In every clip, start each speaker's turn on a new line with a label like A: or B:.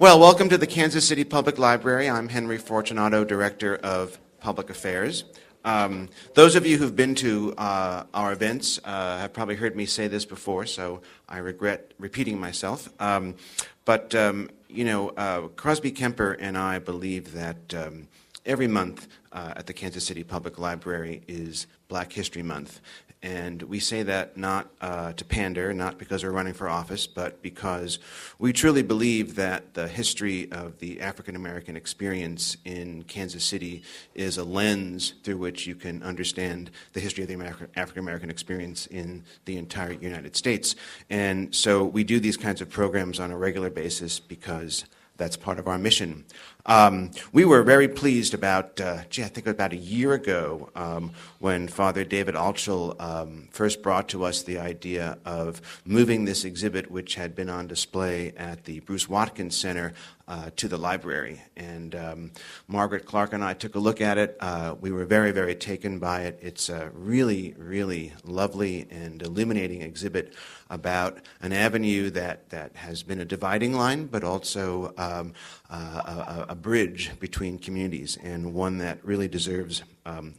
A: Well, welcome to the Kansas City Public Library. I'm Henry Fortunato, Director of Public Affairs. Those of you who've been to our events have probably heard me say this before, so I regret repeating myself. Crosby Kemper and I believe that every month at the Kansas City Public Library is Black History Month. And we say that not to pander, not because we're running for office, but because we truly believe that the history of the African American experience in Kansas City is a lens through which you can understand the history of the African American experience in the entire United States. And so we do these kinds of programs on a regular basis because that's part of our mission. We were very pleased about, I think about a year ago, when Father David Altschul first brought to us the idea of moving this exhibit, which had been on display at the Bruce Watkins Center, to the library. And Margaret Clark and I took a look at it. We were very, very taken by it. It's a really, really lovely and illuminating exhibit about an avenue that has been a dividing line, but also a bridge between communities, and one that really deserves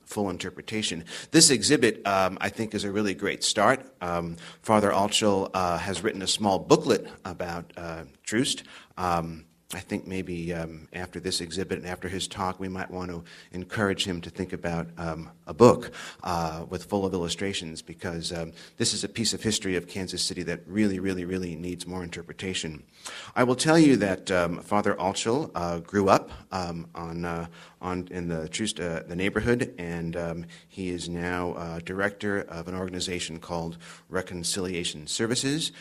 A: full interpretation. This exhibit, I think, is a really great start. Father Altschul has written a small booklet about Troost. I think maybe after this exhibit and after his talk, we might want to encourage him to think about a book with full of illustrations, because this is a piece of history of Kansas City that really, really, really needs more interpretation. I will tell you that Father Altschul grew up in the Troost, the neighborhood, and he is now director of an organization called Reconciliation Services.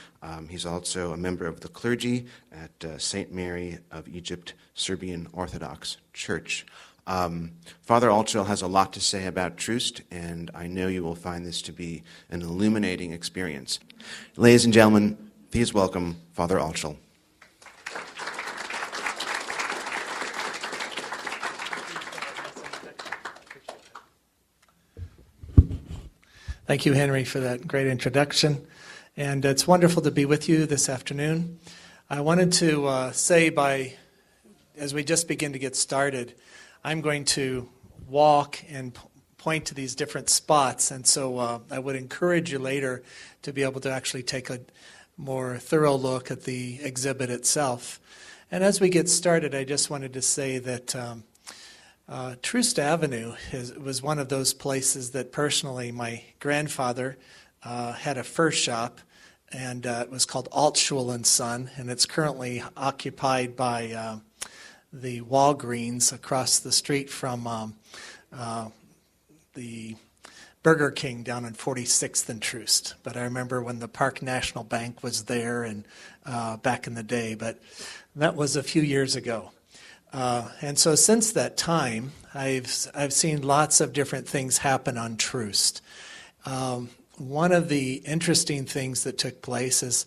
A: He's also a member of the clergy at St. Mary of Egypt Serbian Orthodox Church. Father Altschul has a lot to say about Troost, and I know you will find this to be an illuminating experience. Ladies and gentlemen, please welcome Father Altschul.
B: Thank you, Henry, for that great introduction. And it's wonderful to be with you this afternoon. I wanted to say, as we just begin to get started, I'm going to walk and point to these different spots. And so I would encourage you later to be able to actually take a more thorough look at the exhibit itself. And as we get started, I just wanted to say that Troost Avenue was one of those places that personally my grandfather had a fur shop, and it was called Altschul and Son, and it's currently occupied by the Walgreens across the street from the Burger King down on 46th and Troost. But I remember when the Park National Bank was there and back in the day, but that was a few years ago. And so since that time, I've seen lots of different things happen on Troost. One of the interesting things that took place is,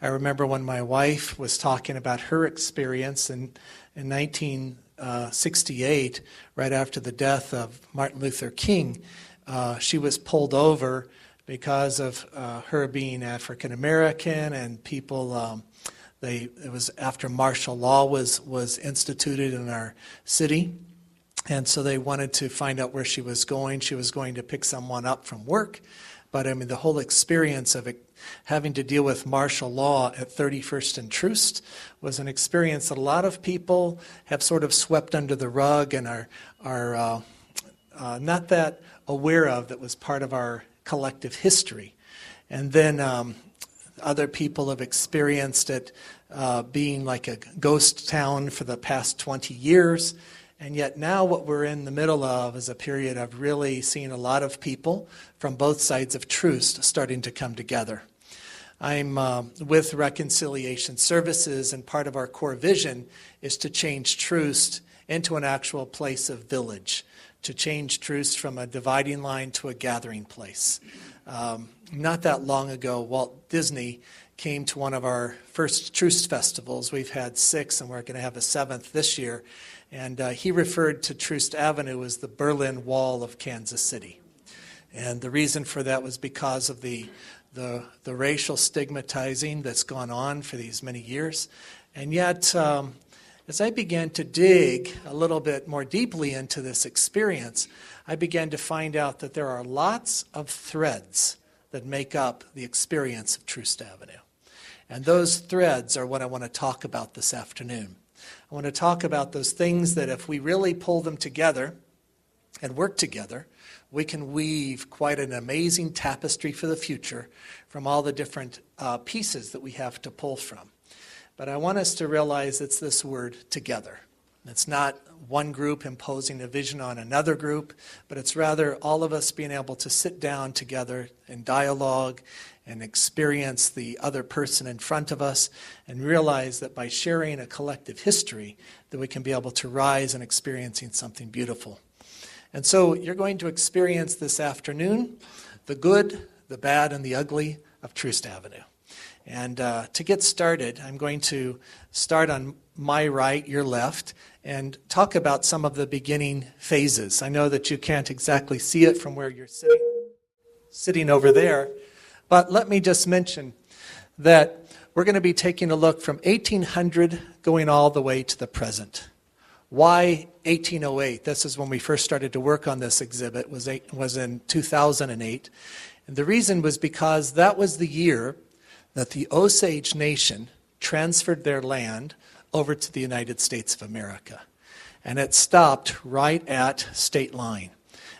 B: I remember when my wife was talking about her experience in 1968, right after the death of Martin Luther King, she was pulled over because of her being African American, and people. It was after martial law was instituted in our city, and so they wanted to find out where she was going. She was going to pick someone up from work, but I mean the whole experience of it, having to deal with martial law at 31st and Troost was an experience that a lot of people have sort of swept under the rug and are not that aware of, that was part of our collective history. And then other people have experienced it being like a ghost town for the past 20 years. And yet now what we're in the middle of is a period of really seeing a lot of people from both sides of Troost starting to come together. I'm with Reconciliation Services, and part of our core vision is to change Troost into an actual place of village, to change Troost from a dividing line to a gathering place. Not that long ago, Walt Disney came to one of our first Troost festivals. We've had 6, and we're going to have a 7th this year. And he referred to Troost Avenue as the Berlin Wall of Kansas City. And the reason for that was because of the racial stigmatizing that's gone on for these many years. And yet, as I began to dig a little bit more deeply into this experience, I began to find out that there are lots of threads that make up the experience of Troost Avenue. And those threads are what I want to talk about this afternoon. I want to talk about those things that if we really pull them together and work together, we can weave quite an amazing tapestry for the future from all the different pieces that we have to pull from. But I want us to realize it's this word together. It's not one group imposing a vision on another group, but it's rather all of us being able to sit down together in dialogue and experience the other person in front of us and realize that by sharing a collective history that we can be able to rise and experiencing something beautiful. And so you're going to experience this afternoon the good, the bad, and the ugly of Troost Avenue. And to get started, I'm going to start on my right, your left, and talk about some of the beginning phases. I know that you can't exactly see it from where you're sitting over there, but let me just mention that we're going to be taking a look from 1800 going all the way to the present. Why 1808? This is when we first started to work on this exhibit, was in 2008. And the reason was because that was the year that the Osage Nation transferred their land over to the United States of America. And it stopped right at state line.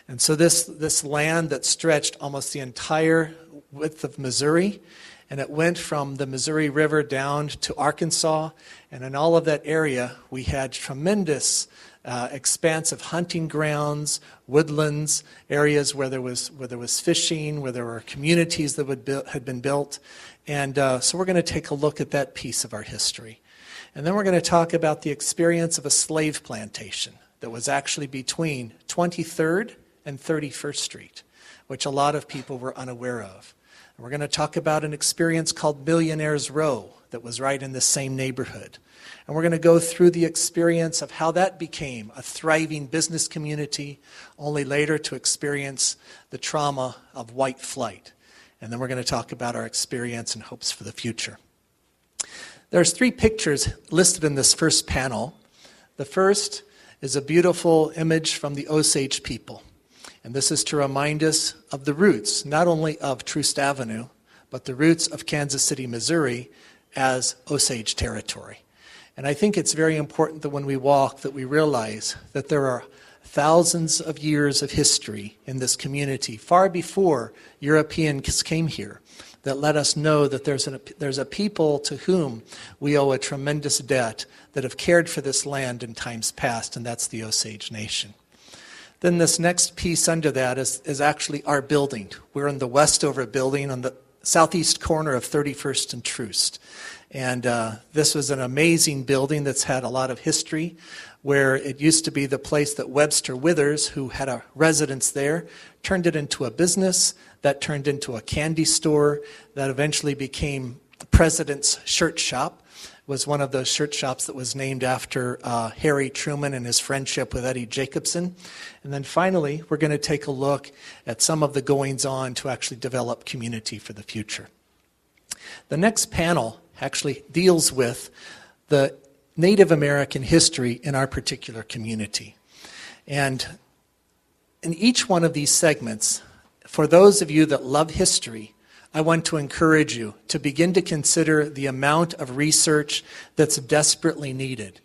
B: And so this land that stretched almost the entire width of Missouri, and it went from the Missouri River down to Arkansas, and in all of that area we had tremendous expanse of hunting grounds, woodlands, areas where there was fishing, where there were communities that had been built. And so we're going to take a look at that piece of our history. And then we're going to talk about the experience of a slave plantation that was actually between 23rd and 31st Street, which a lot of people were unaware of. And we're going to talk about an experience called Millionaire's Row that was right in the same neighborhood. And we're going to go through the experience of how that became a thriving business community, only later to experience the trauma of white flight. And then we're going to talk about our experience and hopes for the future. There's 3 pictures listed in this first panel. The first is a beautiful image from the Osage people. And this is to remind us of the roots, not only of Troost Avenue, but the roots of Kansas City, Missouri as Osage territory. And I think it's very important that when we walk that we realize that there are thousands of years of history in this community, far before Europeans came here, that let us know that there's a people to whom we owe a tremendous debt that have cared for this land in times past, and that's the Osage Nation. Then this next piece under that is actually our building. We're in the Westover building on the southeast corner of 31st and Troost. And this was an amazing building that's had a lot of history, where it used to be the place that Webster Withers, who had a residence there, turned it into a business, that turned into a candy store, that eventually became President's Shirt Shop, was one of those shirt shops that was named after Harry Truman and his friendship with Eddie Jacobson. And then finally, we're going to take a look at some of the goings-on to actually develop community for the future. The next panel actually deals with the Native American history in our particular community. And in each one of these segments, for those of you that love history, I want to encourage you to begin to consider the amount of research that's desperately needed.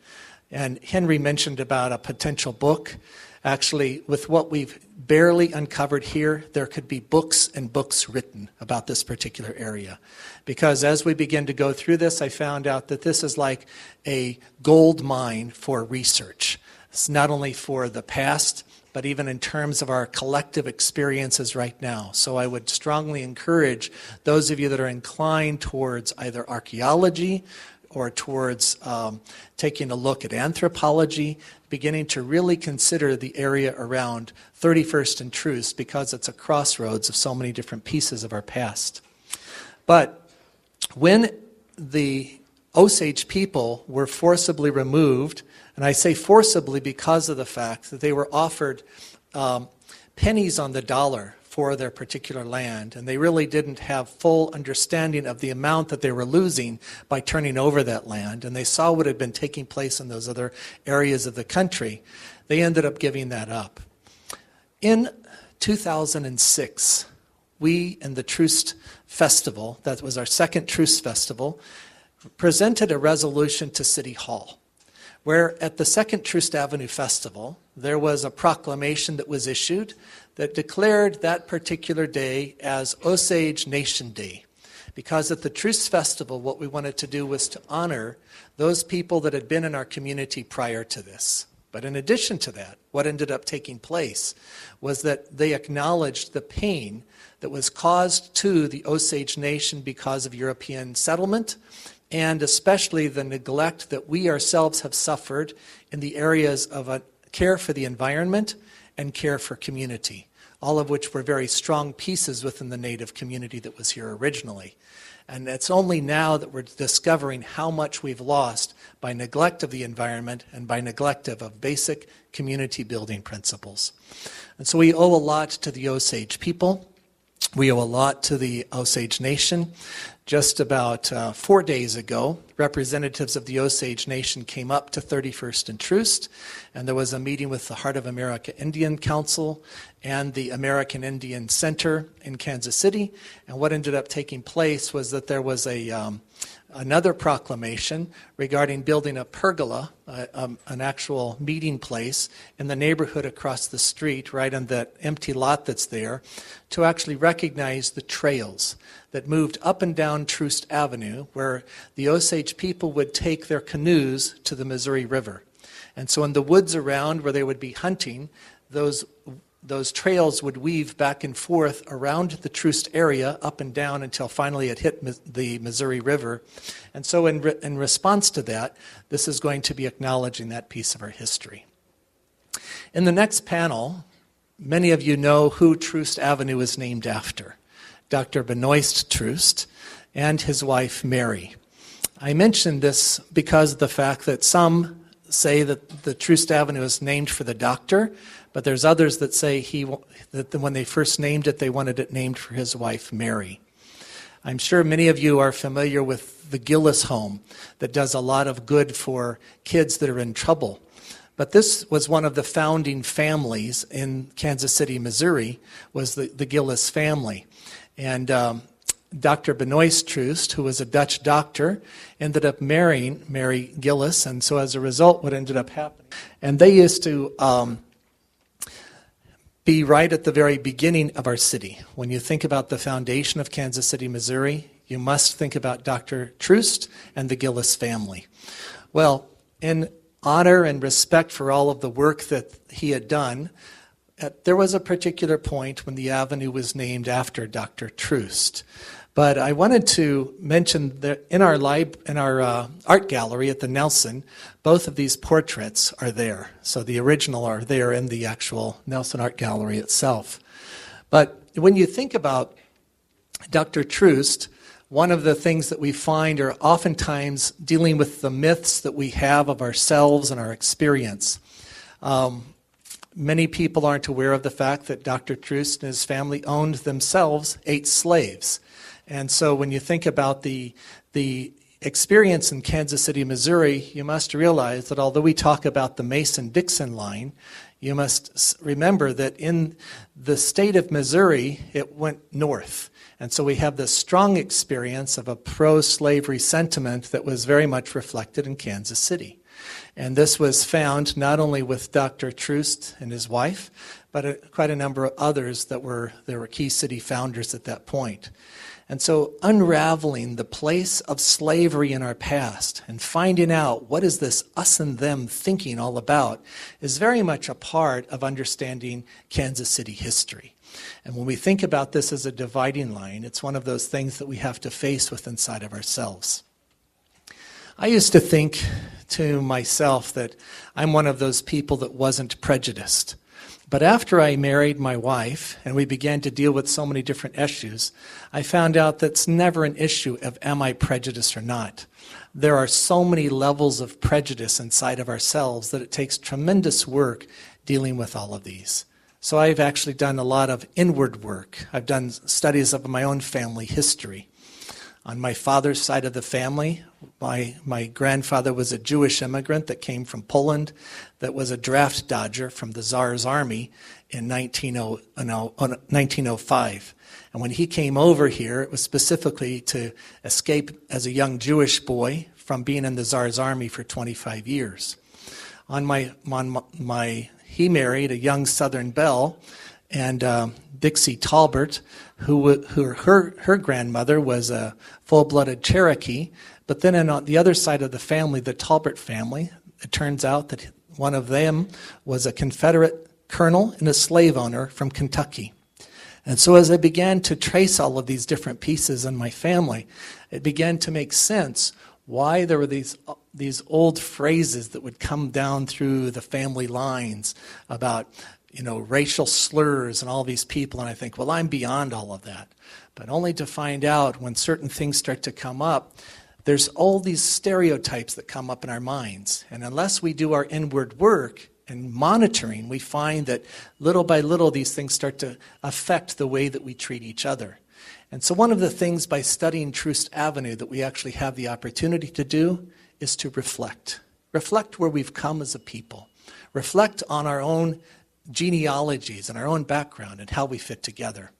B: And Henry mentioned about a potential book. Actually, with what we've barely uncovered here, there could be books and books written about this particular area. Because as we begin to go through this, I found out that this is like a gold mine for research. It's not only for the past, but even in terms of our collective experiences right now. So I would strongly encourage those of you that are inclined towards either archaeology or towards taking a look at anthropology, beginning to really consider the area around 31st and Troost, because it's a crossroads of so many different pieces of our past. But when the Osage people were forcibly removed, and I say forcibly because of the fact that they were offered pennies on the dollar for their particular land. And they really didn't have full understanding of the amount that they were losing by turning over that land. And they saw what had been taking place in those other areas of the country. They ended up giving that up. In 2006, we in the Troost Festival, that was our second Troost Festival, presented a resolution to City Hall, where at the second Troost Avenue Festival, there was a proclamation that was issued that declared that particular day as Osage Nation Day. Because at the Troost Festival, what we wanted to do was to honor those people that had been in our community prior to this. But in addition to that, what ended up taking place was that they acknowledged the pain that was caused to the Osage Nation because of European settlement, and especially the neglect that we ourselves have suffered in the areas of care for the environment and care for community, all of which were very strong pieces within the Native community that was here originally. And it's only now that we're discovering how much we've lost by neglect of the environment and by neglect of basic community building principles. And so we owe a lot to the Osage people. We owe a lot to the Osage Nation. Just about 4 days ago, representatives of the Osage Nation came up to 31st and Troost, and there was a meeting with the Heart of America Indian Council and the American Indian Center in Kansas City. And what ended up taking place was that there was another proclamation regarding building a pergola, an actual meeting place in the neighborhood across the street, right on that empty lot that's there, to actually recognize the trails that moved up and down Troost Avenue, where the Osage people would take their canoes to the Missouri River. And so in the woods around where they would be hunting, those trails would weave back and forth around the Troost area, up and down, until finally it hit the Missouri River. And so in response to that, this is going to be acknowledging that piece of our history. In the next panel, many of you know who Troost Avenue is named after. Dr. Benoist Troost and his wife Mary. I mention this because of the fact that some say that the Troost Avenue is named for the doctor, but there's others that say that when they first named it, they wanted it named for his wife Mary. I'm sure many of you are familiar with the Gillis home that does a lot of good for kids that are in trouble. But this was one of the founding families in Kansas City, Missouri, was the Gillis family. And Dr. Benoist Troost, who was a Dutch doctor, ended up marrying Mary Gillis, and so as a result, what ended up happening. And they used to be right at the very beginning of our city. When you think about the foundation of Kansas City, Missouri, you must think about Dr. Troost and the Gillis family. Well, in honor and respect for all of the work that he had done, there was a particular point when the avenue was named after Dr. Troost. But I wanted to mention that in our art gallery at the Nelson, both of these portraits are there. So the original are there in the actual Nelson Art Gallery itself. But when you think about Dr. Troost, one of the things that we find are oftentimes dealing with the myths that we have of ourselves and our experience. Many people aren't aware of the fact that Dr. Troost and his family owned themselves 8 slaves. And so when you think about the experience in Kansas City, Missouri, you must realize that although we talk about the Mason-Dixon line, you must remember that in the state of Missouri, it went north. And so we have this strong experience of a pro-slavery sentiment that was very much reflected in Kansas City. And this was found not only with Dr. Troost and his wife, but quite a number of others that were key city founders at that point. And so unraveling the place of slavery in our past and finding out what is this us and them thinking all about is very much a part of understanding Kansas City history. And when we think about this as a dividing line, it's one of those things that we have to face with inside of ourselves. I used to think to myself that I'm one of those people that wasn't prejudiced. But after I married my wife and we began to deal with so many different issues, I found out that's never an issue of am I prejudiced or not. There are so many levels of prejudice inside of ourselves that it takes tremendous work dealing with all of these. So I've actually done a lot of inward work. I've done studies of my own family history. On my father's side of the family, my grandfather was a Jewish immigrant that came from Poland that was a draft dodger from the Tsar's army in 1905. And when he came over here, it was specifically to escape as a young Jewish boy from being in the Tsar's army for 25 years. He married a young Southern belle, and Dixie Talbert, her grandmother was a full-blooded Cherokee. But then on the other side of the family, the Talbert family, it turns out that one of them was a Confederate colonel and a slave owner from Kentucky. And so as I began to trace all of these different pieces in my family, it began to make sense why there were these old phrases that would come down through the family lines about, racial slurs and all these people. And I think, well, I'm beyond all of that. But only to find out when certain things start to come up, there's all these stereotypes that come up in our minds. And unless we do our inward work and monitoring, we find that little by little these things start to affect the way that we treat each other. And so one of the things by studying Troost Avenue that we actually have the opportunity to do is to reflect. Reflect where we've come as a people. Reflect on our own genealogies and our own background and how we fit together.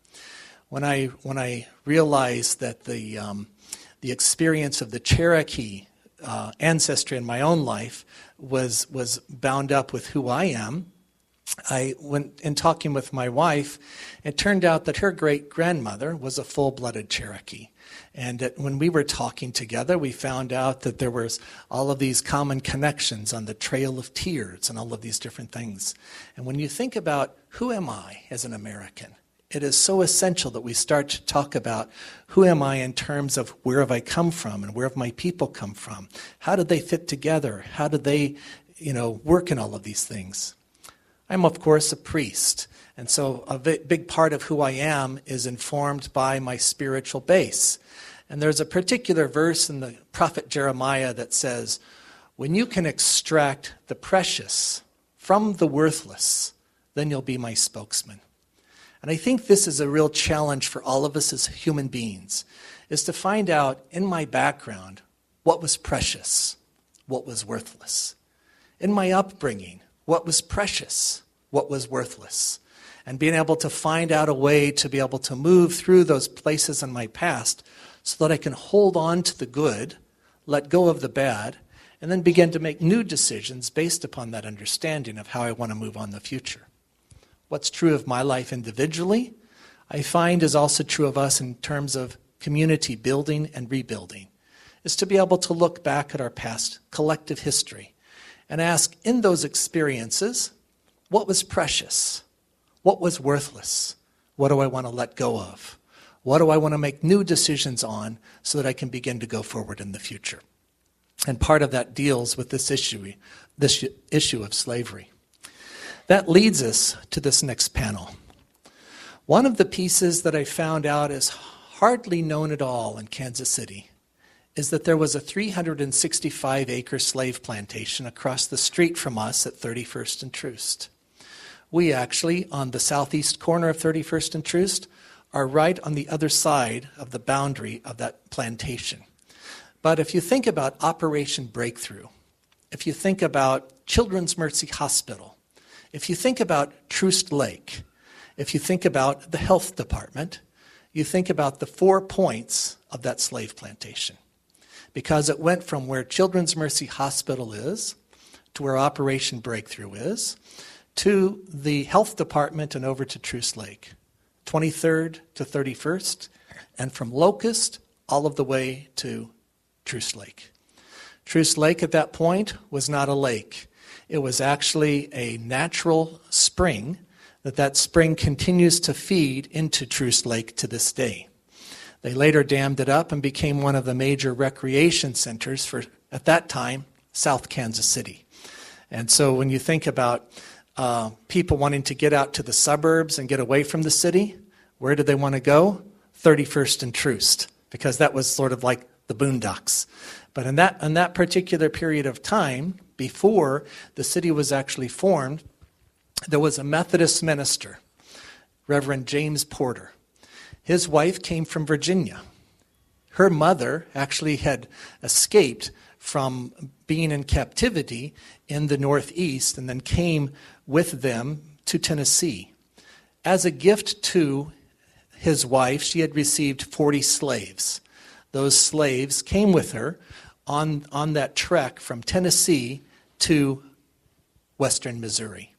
B: When I realized that the experience of the Cherokee ancestry in my own life was bound up with who I am, I went in talking with my wife. It turned out that her great-grandmother was a full-blooded Cherokee. And that when we were talking together, we found out that there was all of these common connections on the Trail of Tears and all of these different things. And when you think about who am I as an American, it is so essential that we start to talk about who am I in terms of where have I come from and where have my people come from? How did they fit together? How did they, work in all of these things? I'm, of course, a priest. And so a big part of who I am is informed by my spiritual base. And there's a particular verse in the prophet Jeremiah that says, when you can extract the precious from the worthless, then you'll be my spokesman. And I think this is a real challenge for all of us as human beings, is to find out in my background what was precious, what was worthless. In my upbringing, what was precious, what was worthless. And being able to find out a way to be able to move through those places in my past so that I can hold on to the good, let go of the bad, and then begin to make new decisions based upon that understanding of how I want to move on in the future. What's true of my life individually, I find is also true of us in terms of community building and rebuilding, is to be able to look back at our past collective history and ask, in those experiences, what was precious? What was worthless? What do I want to let go of? What do I want to make new decisions on so that I can begin to go forward in the future? And part of that deals with this issue of slavery. That leads us to this next panel. One of the pieces that I found out is hardly known at all in Kansas City is that there was a 365-acre slave plantation across the street from us at 31st and Troost. We actually, on the southeast corner of 31st and Troost, are right on the other side of the boundary of that plantation. But if you think about Operation Breakthrough, if you think about Children's Mercy Hospital, if you think about Troost Lake, if you think about the health department, you think about the 4 points of that slave plantation. Because it went from where Children's Mercy Hospital is, to where Operation Breakthrough is, to the health department and over to Troost Lake, 23rd to 31st, and from Locust all of the way to Troost Lake. Troost Lake at that point was not a lake. It was actually a natural spring that spring continues to feed into Troost Lake to this day. They later dammed it up and became one of the major recreation centers for, at that time, South Kansas City. And so when you think about people wanting to get out to the suburbs and get away from the city, where did they want to go? 31st and Troost, because that was sort of like the boondocks. But in that particular period of time, before the city was actually formed, there was a Methodist minister, Reverend James Porter. His wife came from Virginia. Her mother actually had escaped from being in captivity in the Northeast and then came with them to Tennessee. As a gift to his wife, she had received 40 slaves. Those slaves came with her on that trek from Tennessee to western Missouri.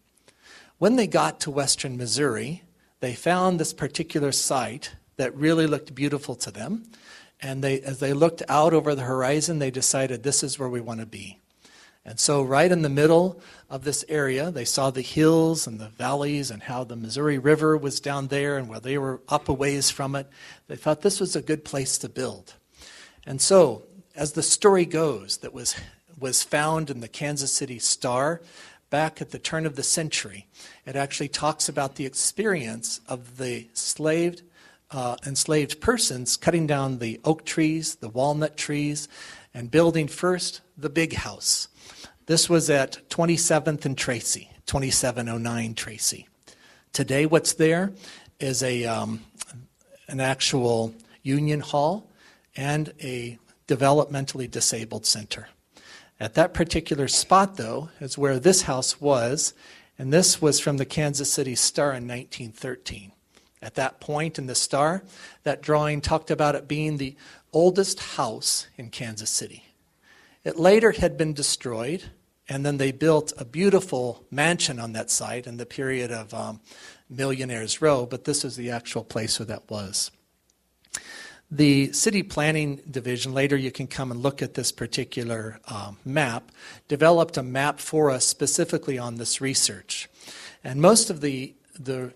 B: When they got to western Missouri, they found this particular site that really looked beautiful to them. And as they looked out over the horizon, they decided this is where we want to be. And so right in the middle of this area, they saw the hills and the valleys and how the Missouri River was down there and where they were up a ways from it. They thought this was a good place to build. And so, as the story goes, that was found in the Kansas City Star back at the turn of the century, it actually talks about the experience of the enslaved persons cutting down the oak trees, the walnut trees, and building first the big house. This was at 27th and Tracy, 2709 Tracy. Today what's there is an actual union hall and a developmentally disabled center. At that particular spot, though, is where this house was, and this was from the Kansas City Star in 1913. At that point in the Star, that drawing talked about it being the oldest house in Kansas City. It later had been destroyed, and then they built a beautiful mansion on that site in the period of Millionaires Row, but this is the actual place where that was. The City Planning Division, later you can come and look at this particular map, developed a map for us specifically on this research. And most of the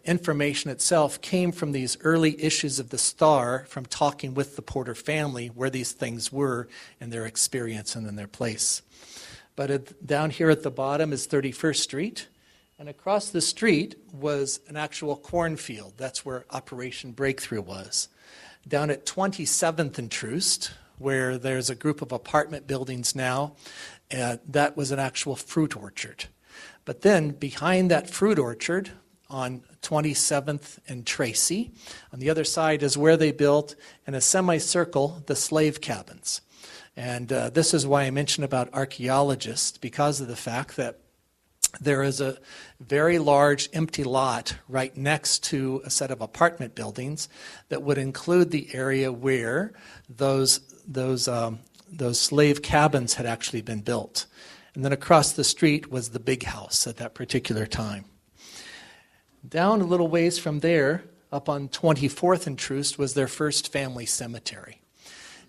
B: information itself came from these early issues of the Star, from talking with the Porter family where these things were in their experience and in their place. But down here at the bottom is 31st Street, and across the street was an actual cornfield. That's where Operation Breakthrough was. Down at 27th and Troost, where there's a group of apartment buildings now, that was an actual fruit orchard. But then behind that fruit orchard, on 27th and Tracy, on the other side is where they built, in a semicircle, the slave cabins. And this is why I mentioned about archaeologists, because of the fact that there is a very large empty lot right next to a set of apartment buildings that would include the area where those slave cabins had actually been built. And then across the street was the big house at that particular time. Down a little ways from there, up on 24th and Troost, was their first family cemetery.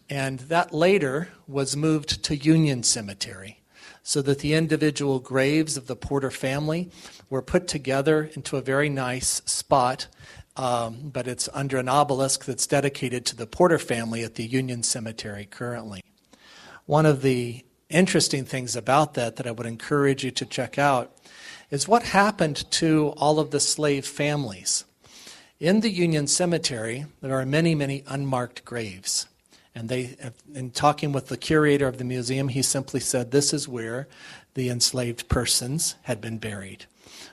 B: And that later was moved to Union Cemetery, so that the individual graves of the Porter family were put together into a very nice spot, but it's under an obelisk that's dedicated to the Porter family at the Union Cemetery currently. One of the interesting things about that I would encourage you to check out is what happened to all of the slave families. In the Union Cemetery, there are many, many unmarked graves. And in talking with the curator of the museum, he simply said this is where the enslaved persons had been buried.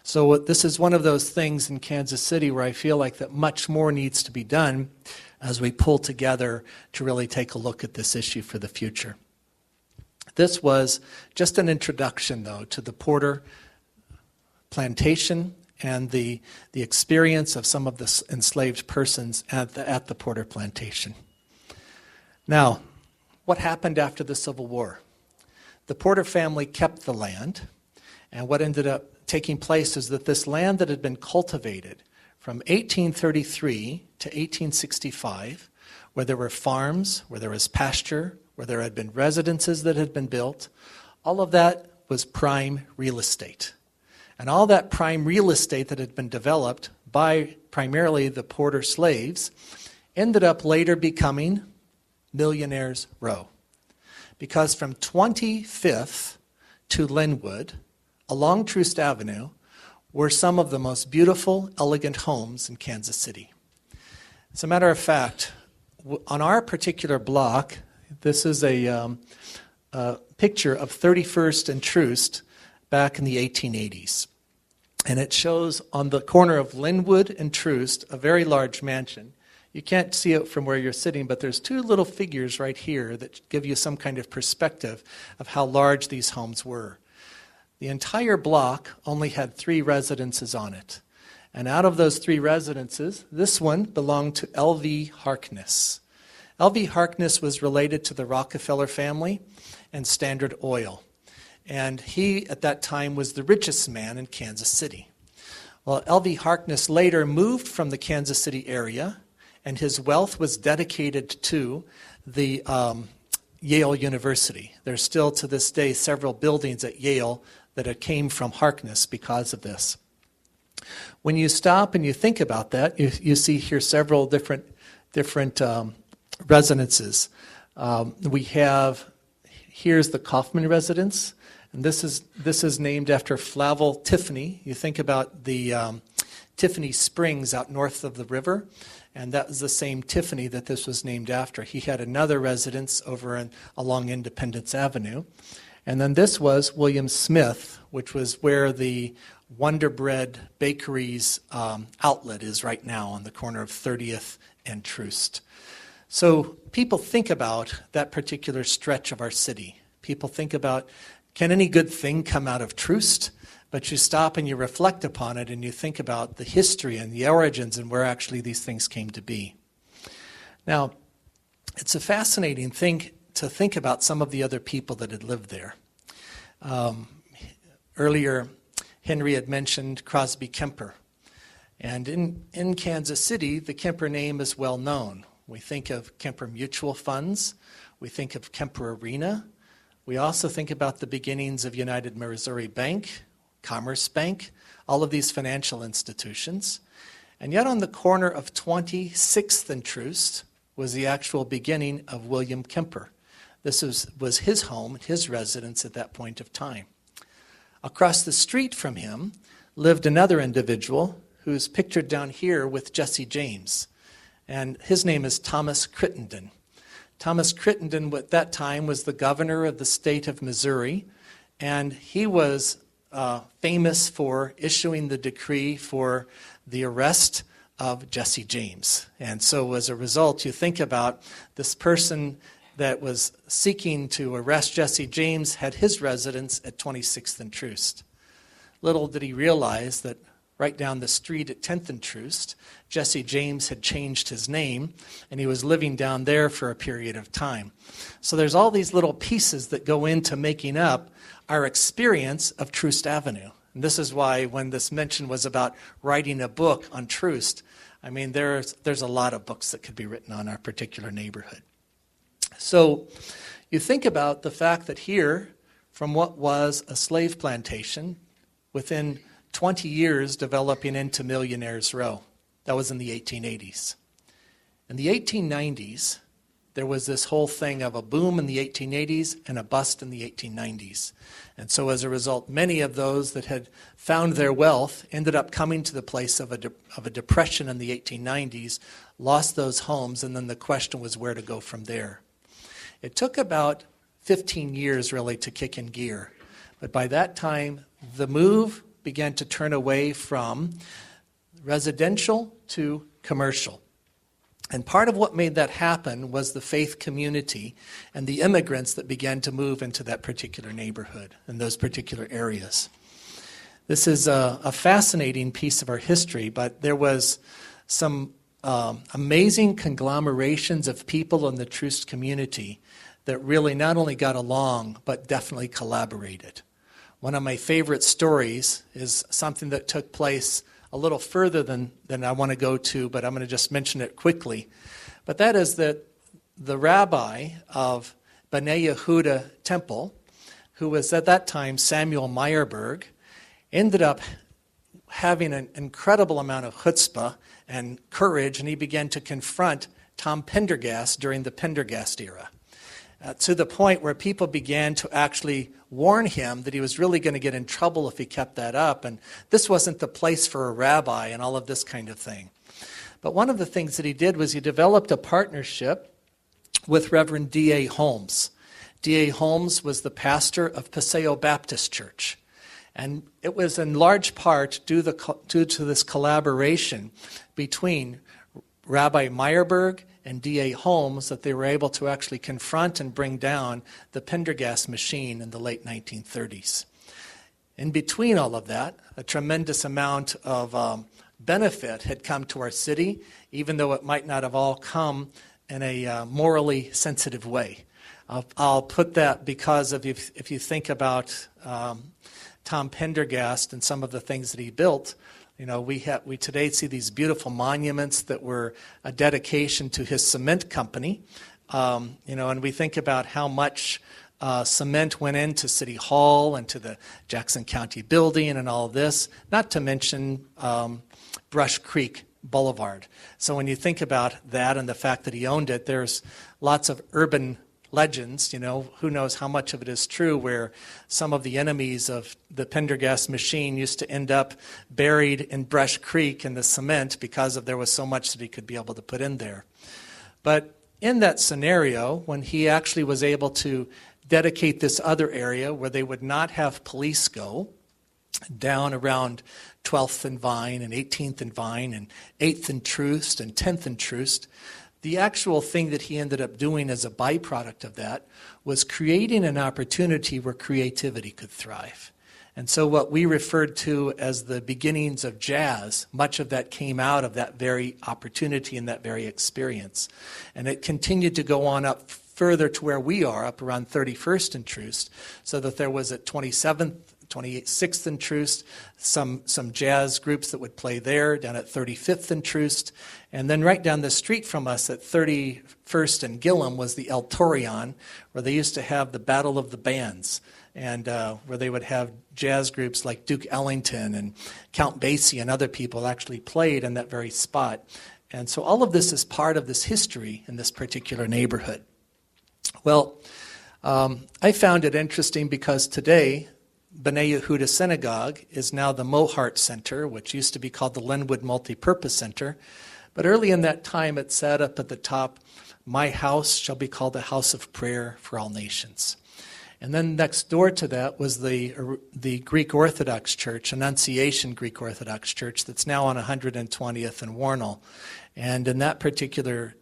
B: So this is one of those things in Kansas City where I feel like that much more needs to be done as we pull together to really take a look at this issue for the future. This was just an introduction, though, to the Porter plantation and the experience of some of the enslaved persons at the Porter plantation. Now, what happened after the Civil War? The Porter family kept the land, and what ended up taking place is that this land that had been cultivated from 1833 to 1865, where there were farms, where there was pasture, where there had been residences that had been built, all of that was prime real estate. And all that prime real estate that had been developed by primarily the Porter slaves ended up later becoming Millionaires Row. Because from 25th to Linwood, along Troost Avenue, were some of the most beautiful, elegant homes in Kansas City. As a matter of fact, on our particular block, this is a picture of 31st and Troost back in the 1880s. And it shows on the corner of Linwood and Troost a very large mansion. You can't see it from where you're sitting, but there's two little figures right here that give you some kind of perspective of how large these homes were. The entire block only had 3 residences on it. And out of those 3 residences, this one belonged to L.V. Harkness. L.V. Harkness was related to the Rockefeller family and Standard Oil. And he, at that time, was the richest man in Kansas City. Well, L.V. Harkness later moved from the Kansas City area, and his wealth was dedicated to the Yale University. There's still, to this day, several buildings at Yale that came from Harkness because of this. When you stop and you think about that, you see here several different residences. Here's the Kaufman residence. And this is named after Flavel Tiffany. You think about the Tiffany Springs out north of the river, and that was the same Tiffany that this was named after. He had another residence over along Independence Avenue. And then this was William Smith, which was where the Wonder Bread Bakery's outlet is right now on the corner of 30th and Troost. So people think about that particular stretch of our city. People think about, can any good thing come out of Troost? But you stop and you reflect upon it and you think about the history and the origins and where actually these things came to be. Now, it's a fascinating thing to think about some of the other people that had lived there. Earlier, Henry had mentioned Crosby Kemper. And in Kansas City, the Kemper name is well known. We think of Kemper Mutual Funds. We think of Kemper Arena. We also think about the beginnings of United Missouri Bank, Commerce Bank, all of these financial institutions. And yet on the corner of 26th and Troost was the actual beginning of William Kemper. This was his home, his residence at that point of time. Across the street from him lived another individual who's pictured down here with Jesse James. And his name is Thomas Crittenden. Thomas Crittenden at that time was the governor of the state of Missouri, and he was famous for issuing the decree for the arrest of Jesse James. And so as a result, you think about this person that was seeking to arrest Jesse James had his residence at 26th and Troost. Little did he realize that right down the street at 10th and Troost, Jesse James had changed his name, and he was living down there for a period of time. So there's all these little pieces that go into making up our experience of Troost Avenue. And this is why when this mention was about writing a book on Troost, I mean, there's a lot of books that could be written on our particular neighborhood. So you think about the fact that here, from what was a slave plantation, within 20 years developing into Millionaire's Row. That was in the 1880s. In the 1890s, there was this whole thing of a boom in the 1880s and a bust in the 1890s. And so as a result, many of those that had found their wealth ended up coming to the place of a depression in the 1890s, lost those homes, and then the question was where to go from there. It took about 15 years really to kick in gear. But by that time, the move began to turn away from residential to commercial. And part of what made that happen was the faith community and the immigrants that began to move into that particular neighborhood and those particular areas. This is a fascinating piece of our history, but there was some amazing conglomerations of people in the Troost community that really not only got along, but definitely collaborated. One of my favorite stories is something that took place a little further than I want to go to, but I'm going to just mention it quickly. But that is that the rabbi of Bnei Yehuda Temple, who was at that time Samuel Meyerberg, ended up having an incredible amount of chutzpah and courage, and he began to confront Tom Pendergast during the Pendergast era. To the point where people began to actually warn him that he was really going to get in trouble if he kept that up, and this wasn't the place for a rabbi and all of this kind of thing. But one of the things that he did was he developed a partnership with Reverend D.A. Holmes. D.A. Holmes was the pastor of Paseo Baptist Church. And it was in large part due to this collaboration between Rabbi Meyerberg and D.A. Holmes that they were able to actually confront and bring down the Pendergast machine in the late 1930s. In between all of that, a tremendous amount of benefit had come to our city, even though it might not have all come in a morally sensitive way. I'll put that because if you think about Tom Pendergast and some of the things that he built, we today see these beautiful monuments that were a dedication to his cement company, and we think about how much cement went into City Hall and to the Jackson County building and all of this, not to mention Brush Creek Boulevard. So when you think about that and the fact that he owned it, there's lots of urban legends, who knows how much of it is true, where some of the enemies of the Pendergast machine used to end up buried in Brush Creek in the cement because there was so much that he could be able to put in there. But in that scenario, when he actually was able to dedicate this other area where they would not have police go, down around 12th and Vine and 18th and Vine and 8th and Troost and 10th and Troost, the actual thing that he ended up doing as a byproduct of that was creating an opportunity where creativity could thrive. And so what we referred to as the beginnings of jazz, much of that came out of that very opportunity and that very experience. And it continued to go on up further to where we are, up around 31st and Troost, so that there was at 27th, 26th and Troost, some jazz groups that would play there, down at 35th and Troost, and then right down the street from us at 31st and Gillum was the El Torion, where they used to have the Battle of the Bands, and where they would have jazz groups like Duke Ellington and Count Basie and other people actually played in that very spot. And so all of this is part of this history in this particular neighborhood. Well, I found it interesting because today, B'nai Yehuda Synagogue is now the Mohart Center, which used to be called the Linwood Multipurpose Center. But early in that time, it said up at the top, "My house shall be called a house of prayer for all nations." And then next door to that was the Greek Orthodox Church, Annunciation Greek Orthodox Church, that's now on 120th and Warnell. And in that particular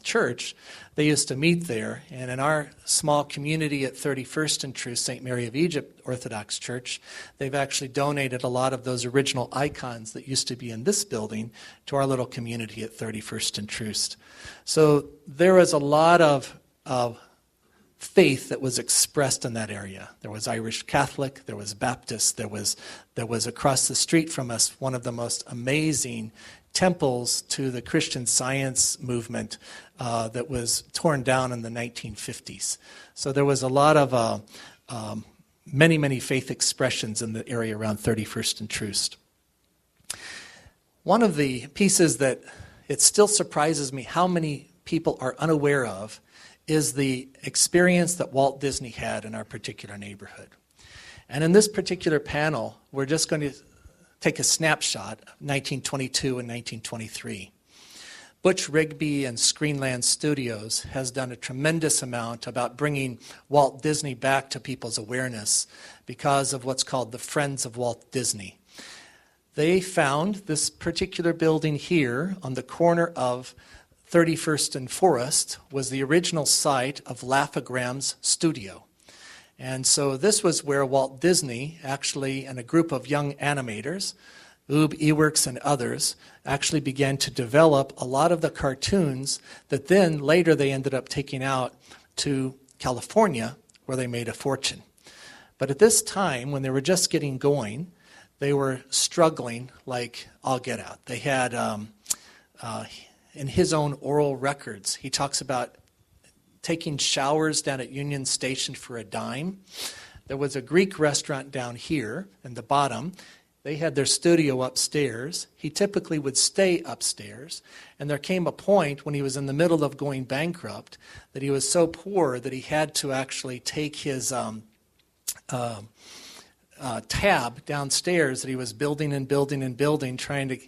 B: church, they used to meet there. And in our small community at 31st and True St. Mary of Egypt Orthodox Church, they've actually donated a lot of those original icons that used to be in this building to our little community at 31st and Troost. So there was a lot of faith that was expressed in that area. There was Irish Catholic, there was Baptist, there was across the street from us one of the most amazing temples to the Christian Science movement that was torn down in the 1950s. So there was a lot of many faith expressions in the area around 31st and Troost. One of the pieces that it still surprises me how many people are unaware of is the experience that Walt Disney had in our particular neighborhood. And in this particular panel, we're just going to take a snapshot of 1922 and 1923. Butch Rigby and Screenland Studios has done a tremendous amount about bringing Walt Disney back to people's awareness because of what's called the Friends of Walt Disney. They found this particular building here on the corner of 31st and Forest was the original site of Laugh-O-Gram's studio. And so this was where Walt Disney actually, and a group of young animators, Ub Iwerks and others, actually began to develop a lot of the cartoons that then later they ended up taking out to California, where they made a fortune. But at this time, when they were just getting going, they were struggling like all get out. They had, in his own oral records, he talks about taking showers down at Union Station for a dime. There was a Greek restaurant down here in the bottom. They had their studio upstairs. He typically would stay upstairs. And there came a point when he was in the middle of going bankrupt that he was so poor that he had to actually take his tab downstairs that he was building and building and building, trying to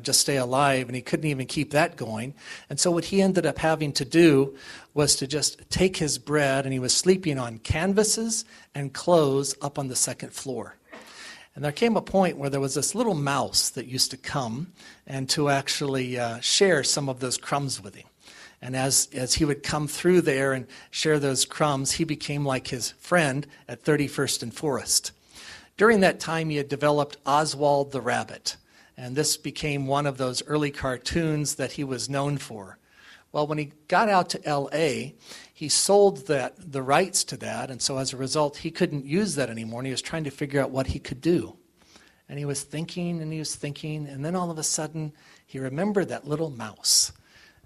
B: just stay alive, and he couldn't even keep that going. And so what he ended up having to do was to just take his bread, and he was sleeping on canvases and clothes up on the second floor. And there came a point where there was this little mouse that used to come and to actually share some of those crumbs with him. And as he would come through there and share those crumbs, he became like his friend at 31st and Forest. During that time, he had developed Oswald the Rabbit. And this became one of those early cartoons that he was known for. Well, when he got out to L.A., he sold the rights to that, and so as a result, he couldn't use that anymore, and he was trying to figure out what he could do. And he was thinking, and then all of a sudden, he remembered that little mouse.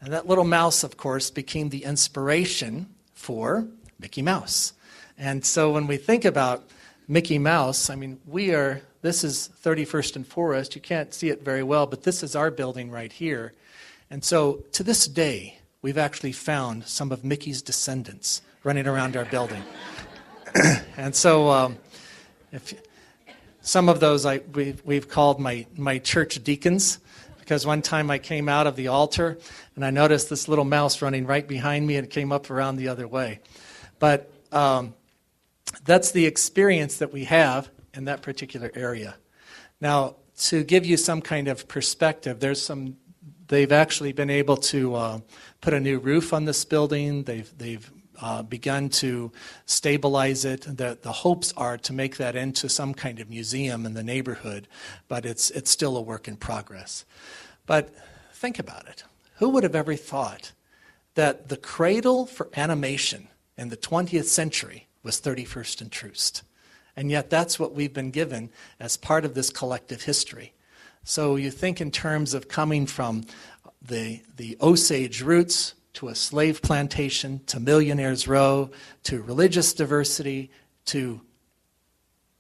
B: And that little mouse, of course, became the inspiration for Mickey Mouse. And so when we think about Mickey Mouse, I mean, this is 31st and Forest. You can't see it very well, but this is our building right here. And so to this day, we've actually found some of Mickey's descendants running around our building. And so some of those we've called my church deacons, because one time I came out of the altar and I noticed this little mouse running right behind me and it came up around the other way. But that's the experience that we have in that particular area. Now, to give you some kind of perspective, they've actually been able to put a new roof on this building. They've begun to stabilize it. The hopes are to make that into some kind of museum in the neighborhood, but it's still a work in progress. But think about it. Who would have ever thought that the cradle for animation in the 20th century was 31st and Troost? And yet that's what we've been given as part of this collective history. So you think in terms of coming from the Osage roots to a slave plantation, to Millionaires Row, to religious diversity, to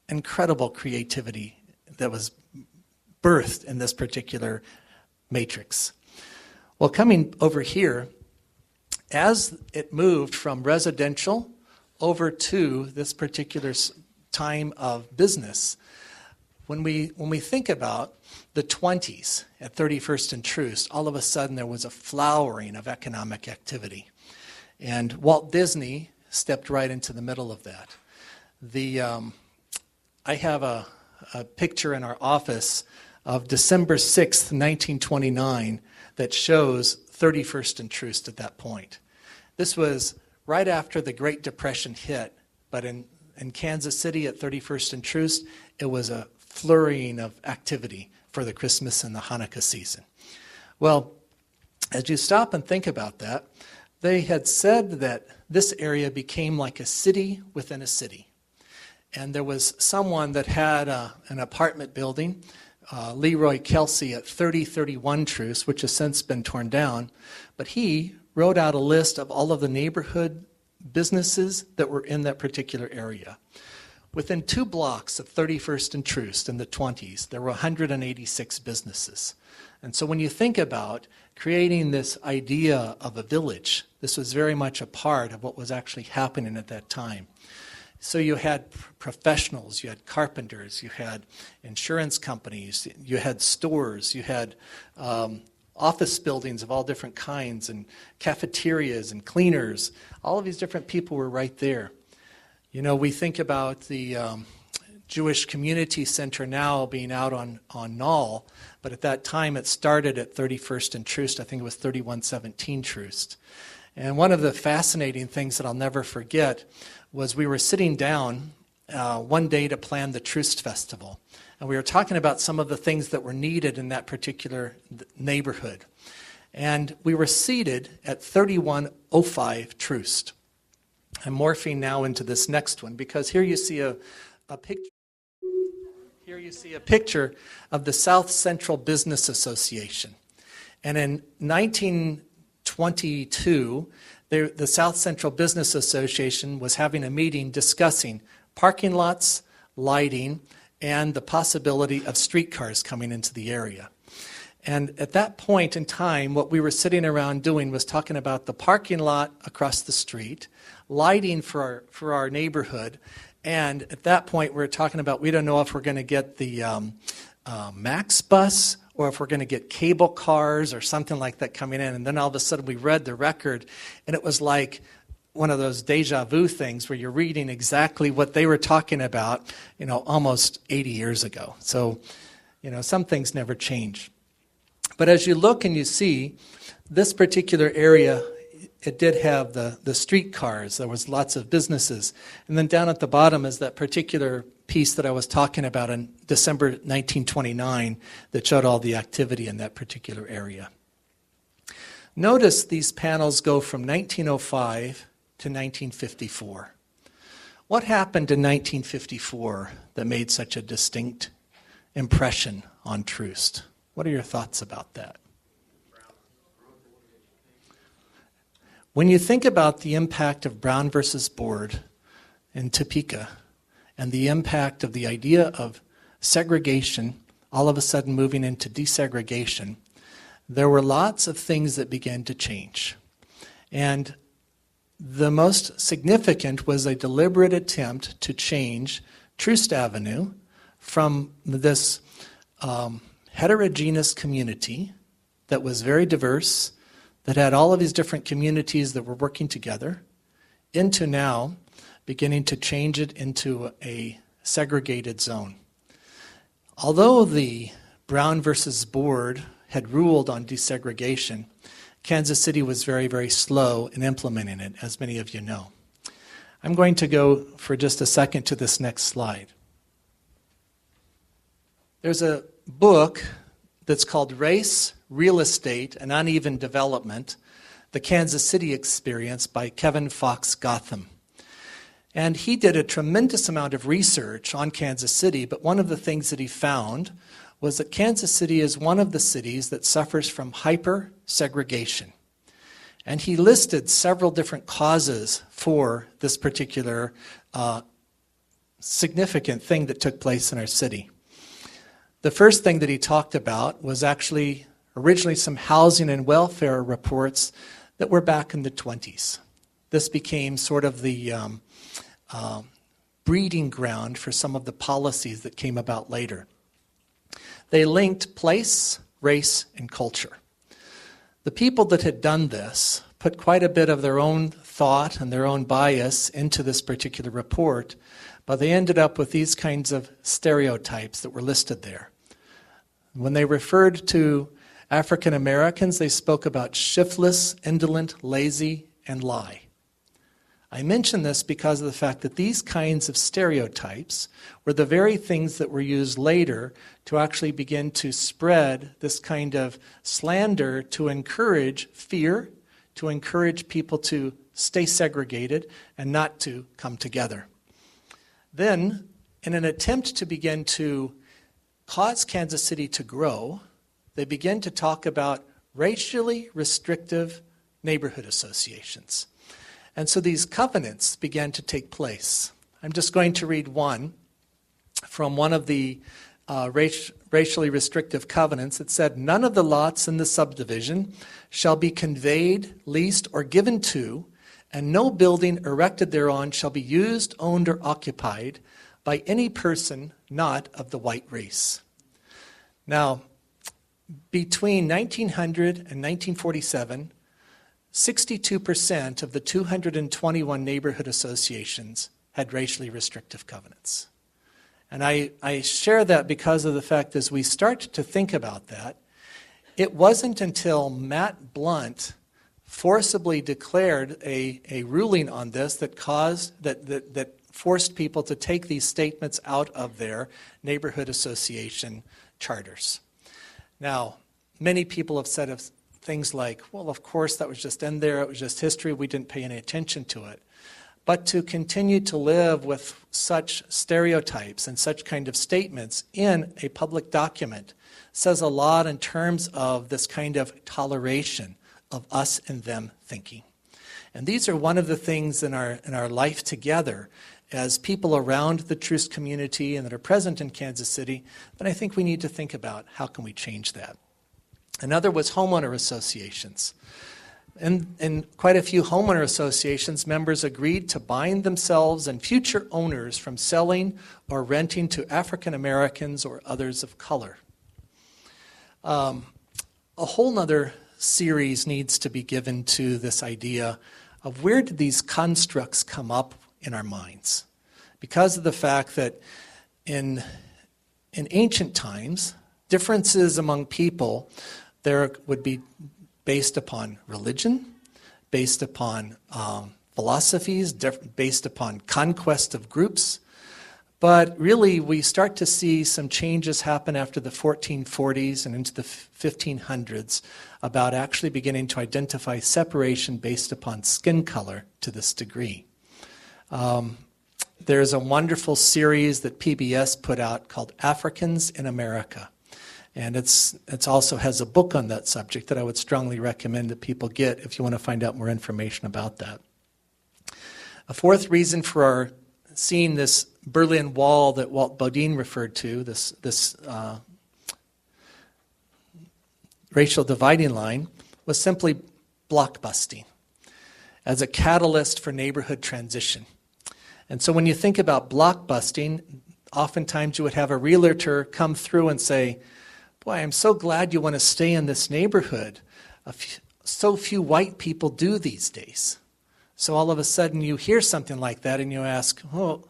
B: incredible creativity that was birthed in this particular matrix. Well, coming over here, as it moved from residential over to this particular time of business, when we think about the 20s at 31st and Troost, all of a sudden there was a flowering of economic activity. And Walt Disney stepped right into the middle of that. I have a picture in our office of December 6th, 1929, that shows 31st and Troost at that point. This was right after the Great Depression hit, but in Kansas City at 31st and Troost, it was a flurrying of activity for the Christmas and the Hanukkah season. Well, as you stop and think about that, they had said that this area became like a city within a city. And there was someone that had an apartment building, Leroy Kelsey at 3031 Troost, which has since been torn down, but he wrote out a list of all of the neighborhood businesses that were in that particular area. Within 2 blocks of 31st and Troost in the 20s, there were 186 businesses. And so when you think about creating this idea of a village, this was very much a part of what was actually happening at that time. So you had professionals, you had carpenters, you had insurance companies, you had stores, you had office buildings of all different kinds, and cafeterias and cleaners. All of these different people were right there. You know, we think about the Jewish Community Center now being out on Knoll, but at that time it started at 31st and Troost. I think it was 3117 Troost. And one of the fascinating things that I'll never forget was we were sitting down one day to plan the Troost Festival. And we were talking about some of the things that were needed in that particular neighborhood. And we were seated at 3105 Troost. I'm morphing now into this next one because here you see a picture. Here you see a picture of the South Central Business Association. And in 1922, the South Central Business Association was having a meeting discussing parking lots, lighting, and the possibility of streetcars coming into the area. And at that point in time, what we were sitting around doing was talking about the parking lot across the street, lighting for our neighborhood, and at that point we were talking about we don't know if we're going to get the Max bus or if we're going to get cable cars or something like that coming in. And then all of a sudden we read the record, and it was like one of those deja vu things where you're reading exactly what they were talking about, almost 80 years ago. So, some things never change. But as you look and you see, this particular area, it did have the streetcars. There was lots of businesses. And then down at the bottom is that particular piece that I was talking about in December 1929 that showed all the activity in that particular area. Notice these panels go from 1905 to 1954. What happened in 1954 that made such a distinct impression on Troost? What are your thoughts about that? When you think about the impact of Brown versus Board in Topeka and the impact of the idea of segregation all of a sudden moving into desegregation, there were lots of things that began to change. And the most significant was a deliberate attempt to change Troost Avenue from this heterogeneous community that was very diverse, that had all of these different communities that were working together, into now beginning to change it into a segregated zone. Although the Brown versus Board had ruled on desegregation, Kansas City was very, very slow in implementing it, as many of you know. I'm going to go for just a second to this next slide. There's a book that's called Race, Real Estate, and Uneven Development, The Kansas City Experience by Kevin Fox Gotham. And he did a tremendous amount of research on Kansas City, but one of the things that he found was that Kansas City is one of the cities that suffers from hyper-segregation. And he listed several different causes for this particular significant thing that took place in our city. The first thing that he talked about was actually originally some housing and welfare reports that were back in the 20s. This became sort of the breeding ground for some of the policies that came about later. They linked place, race, and culture. The people that had done this put quite a bit of their own thought and their own bias into this particular report, but they ended up with these kinds of stereotypes that were listed there. When they referred to African Americans, they spoke about shiftless, indolent, lazy, and lie. I mention this because of the fact that these kinds of stereotypes were the very things that were used later to actually begin to spread this kind of slander to encourage fear, to encourage people to stay segregated and not to come together. Then, in an attempt to begin to cause Kansas City to grow, they began to talk about racially restrictive neighborhood associations. And so these covenants began to take place. I'm just going to read one from one of the racially restrictive covenants. It said, "None of the lots in the subdivision shall be conveyed, leased, or given to, and no building erected thereon shall be used, owned, or occupied by any person not of the white race." Now, between 1900 and 1947, 62% of the 221 neighborhood associations had racially restrictive covenants. And I share that because of the fact as we start to think about that, it wasn't until Matt Blunt forcibly declared a ruling on this that forced people to take these statements out of their neighborhood association charters. Now, many people have said of things like, well, of course, that was just in there. It was just history. We didn't pay any attention to it. But to continue to live with such stereotypes and such kind of statements in a public document says a lot in terms of this kind of toleration of us and them thinking. And these are one of the things in our life together as people around the Troost community and that are present in Kansas City that I think we need to think about how can we change that. Another was homeowner associations. In quite a few homeowner associations, members agreed to bind themselves and future owners from selling or renting to African Americans or others of color. A whole nother series needs to be given to this idea of where did these constructs come up in our minds. Because of the fact that in ancient times, differences among people, there would be based upon religion, based upon philosophies, based upon conquest of groups. But really, we start to see some changes happen after the 1440s and into the 1500s about actually beginning to identify separation based upon skin color to this degree. There's a wonderful series that PBS put out called Africans in America. And it's also has a book on that subject that I would strongly recommend that people get if you want to find out more information about that. A fourth reason for our seeing this Berlin Wall that Walt Bodine referred to, this racial dividing line, was simply blockbusting as a catalyst for neighborhood transition. And so when you think about blockbusting, oftentimes you would have a realtor come through and say, boy, I'm so glad you want to stay in this neighborhood. So few white people do these days. So all of a sudden you hear something like that and you ask, oh,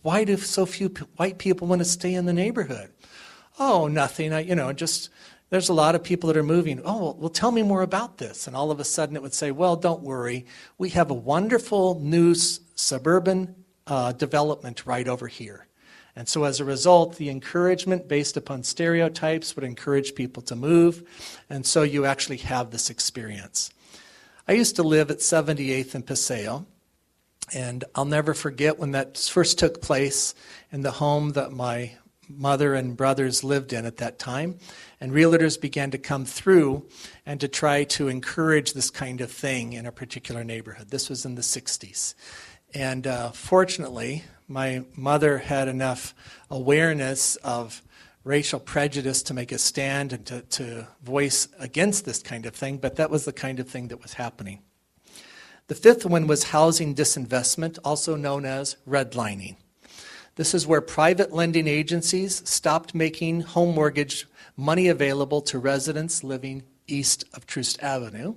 B: why do so few white people want to stay in the neighborhood? Oh, nothing. There's a lot of people that are moving. Oh, well, tell me more about this. And all of a sudden it would say, well, don't worry. We have a wonderful new suburban development right over here. And so as a result, the encouragement based upon stereotypes would encourage people to move. And so you actually have this experience. I used to live at 78th and Paseo. And I'll never forget when that first took place in the home that my mother and brothers lived in at that time. And realtors began to come through and to try to encourage this kind of thing in a particular neighborhood. This was in the 60s. And fortunately, my mother had enough awareness of racial prejudice to make a stand and to voice against this kind of thing, but that was the kind of thing that was happening. The fifth one was housing disinvestment, also known as redlining. This is where private lending agencies stopped making home mortgage money available to residents living east of Troost Avenue,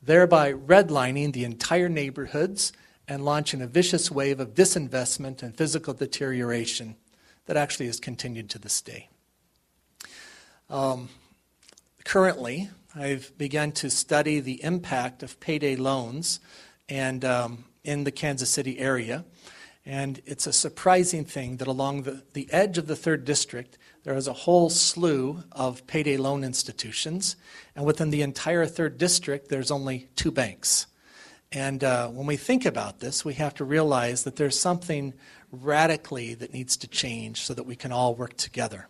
B: thereby redlining the entire neighborhoods and launching a vicious wave of disinvestment and physical deterioration that actually has continued to this day. Currently, I've begun to study the impact of payday loans and in the Kansas City area. And it's a surprising thing that along the edge of the 3rd District, there is a whole slew of payday loan institutions. And within the entire 3rd District, there's only 2 banks. And when we think about this, we have to realize that there's something radically that needs to change so that we can all work together.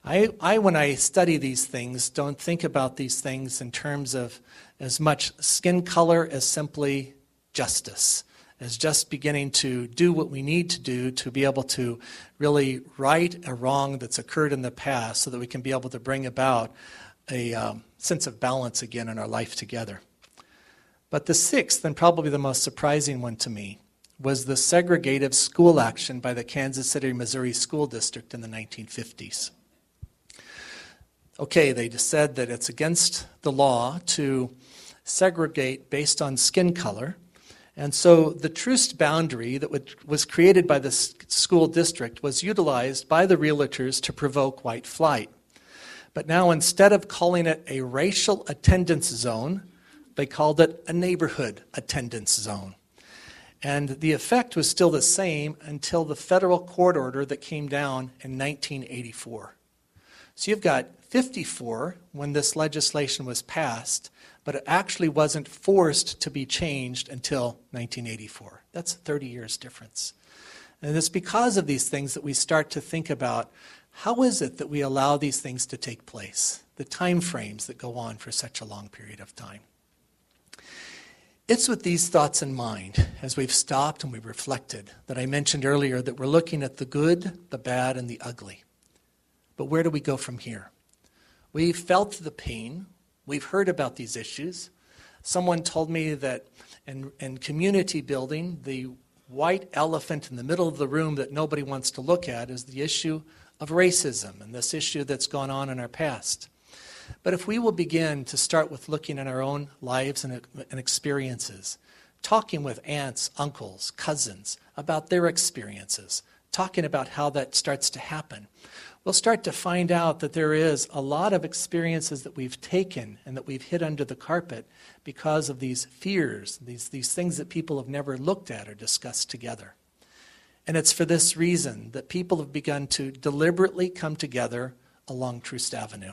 B: When I study these things, don't think about these things in terms of as much skin color as simply justice, as just beginning to do what we need to do to be able to really right a wrong that's occurred in the past so that we can be able to bring about a sense of balance again in our life together. But the 6th, and probably the most surprising one to me, was the segregative school action by the Kansas City, Missouri School District in the 1950s. Okay, they just said that it's against the law to segregate based on skin color. And so the Troost boundary that was created by the school district was utilized by the realtors to provoke white flight. But now instead of calling it a racial attendance zone, they called it a neighborhood attendance zone. And the effect was still the same until the federal court order that came down in 1984. So you've got 54 when this legislation was passed, but it actually wasn't forced to be changed until 1984. That's a 30 years difference. And it's because of these things that we start to think about how is it that we allow these things to take place, the time frames that go on for such a long period of time. It's with these thoughts in mind, as we've stopped and we've reflected, that I mentioned earlier that we're looking at the good, the bad, and the ugly. But where do we go from here? We've felt the pain. We've heard about these issues. Someone told me that in community building, the white elephant in the middle of the room that nobody wants to look at is the issue of racism and this issue that's gone on in our past. But if we will begin to start with looking at our own lives and experiences, talking with aunts, uncles, cousins about their experiences, talking about how that starts to happen, we'll start to find out that there is a lot of experiences that we've taken and that we've hid under the carpet because of these fears, these things that people have never looked at or discussed together. And it's for this reason that people have begun to deliberately come together along Troost Avenue.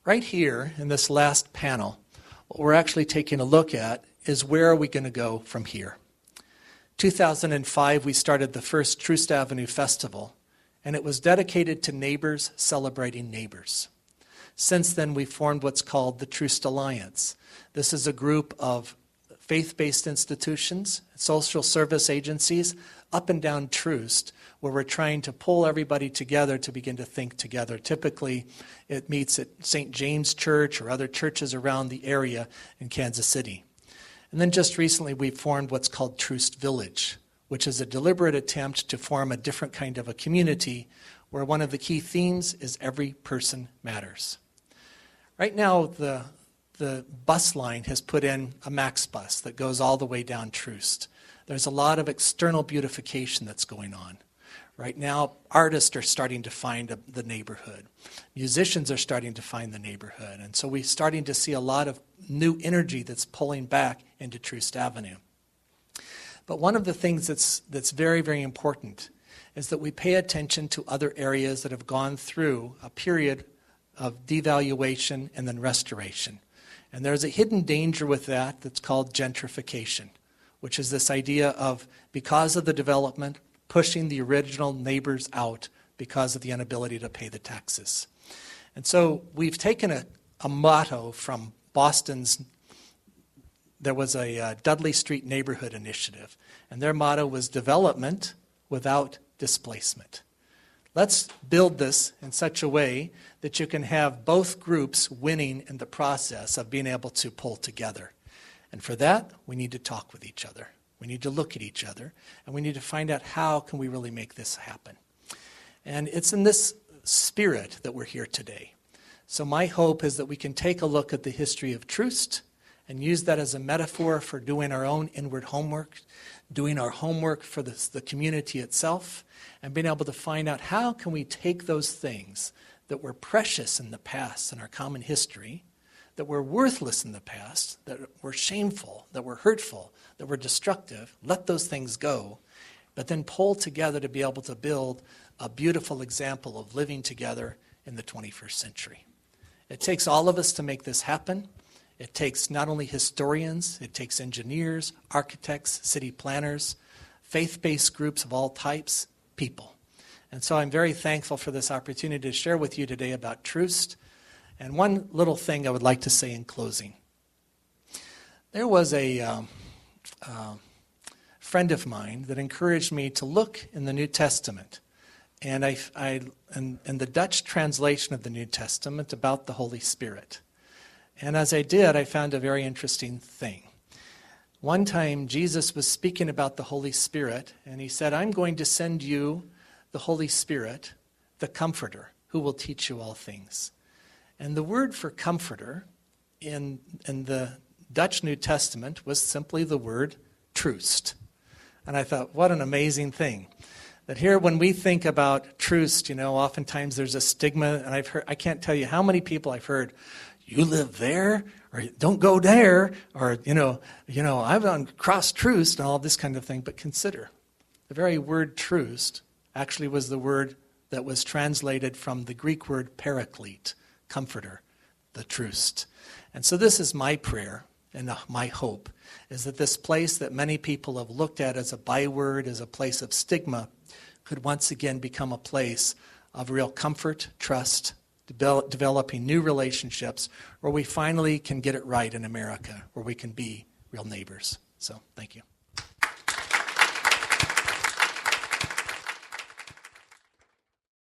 B: Right here in this last panel, what we're actually taking a look at is where are we going to go from here. 2005, we started the first Troost Avenue Festival, and it was dedicated to neighbors celebrating neighbors. Since then, we formed what's called the Troost Alliance. This is a group of faith-based institutions, social service agencies, up and down Troost, where we're trying to pull everybody together to begin to think together. Typically, it meets at St. James Church or other churches around the area in Kansas City. And then just recently, we formed what's called Troost Village, which is a deliberate attempt to form a different kind of a community where one of the key themes is every person matters. Right now, the bus line has put in a max bus that goes all the way down Troost. There's a lot of external beautification that's going on. Right now, artists are starting to find the neighborhood. Musicians are starting to find the neighborhood. And so we're starting to see a lot of new energy that's pulling back into Troost Avenue. But one of the things that's very, very important is that we pay attention to other areas that have gone through a period of devaluation and then restoration. And there's a hidden danger with that that's called gentrification, which is this idea of, because of the development, pushing the original neighbors out because of the inability to pay the taxes. And so we've taken a motto from Boston's, there was a Dudley Street Neighborhood Initiative, and their motto was development without displacement. Let's build this in such a way that you can have both groups winning in the process of being able to pull together. And for that, we need to talk with each other. We need to look at each other, and we need to find out how can we really make this happen. And it's in this spirit that we're here today. So my hope is that we can take a look at the history of Troost and use that as a metaphor for doing our own inward homework, doing our homework for the community itself, and being able to find out how can we take those things that were precious in the past in our common history, that were worthless in the past, that were shameful, that were hurtful, that were destructive, let those things go, but then pull together to be able to build a beautiful example of living together in the 21st century. It takes all of us to make this happen. It takes not only historians, it takes engineers, architects, city planners, faith-based groups of all types, people. And so I'm very thankful for this opportunity to share with you today about Troost. And one little thing I would like to say in closing. There was a friend of mine that encouraged me to look in the New Testament. And in the Dutch translation of the New Testament about the Holy Spirit. And as I did, I found a very interesting thing. One time, Jesus was speaking about the Holy Spirit, and he said, I'm going to send you the Holy Spirit, the Comforter, who will teach you all things. And the word for comforter in the Dutch New Testament was simply the word Troost. And I thought, what an amazing thing. That here, when we think about Troost, oftentimes there's a stigma, and I can't tell you how many people I've heard, you live there, or don't go there, or, I've gone across Troost, and all this kind of thing. But consider, the very word Troost actually was the word that was translated from the Greek word paraclete, comforter, the Troost. And so this is my prayer and my hope, is that this place that many people have looked at as a byword, as a place of stigma, could once again become a place of real comfort, trust, developing new relationships, where we finally can get it right in America, where we can be real neighbors. So, thank you.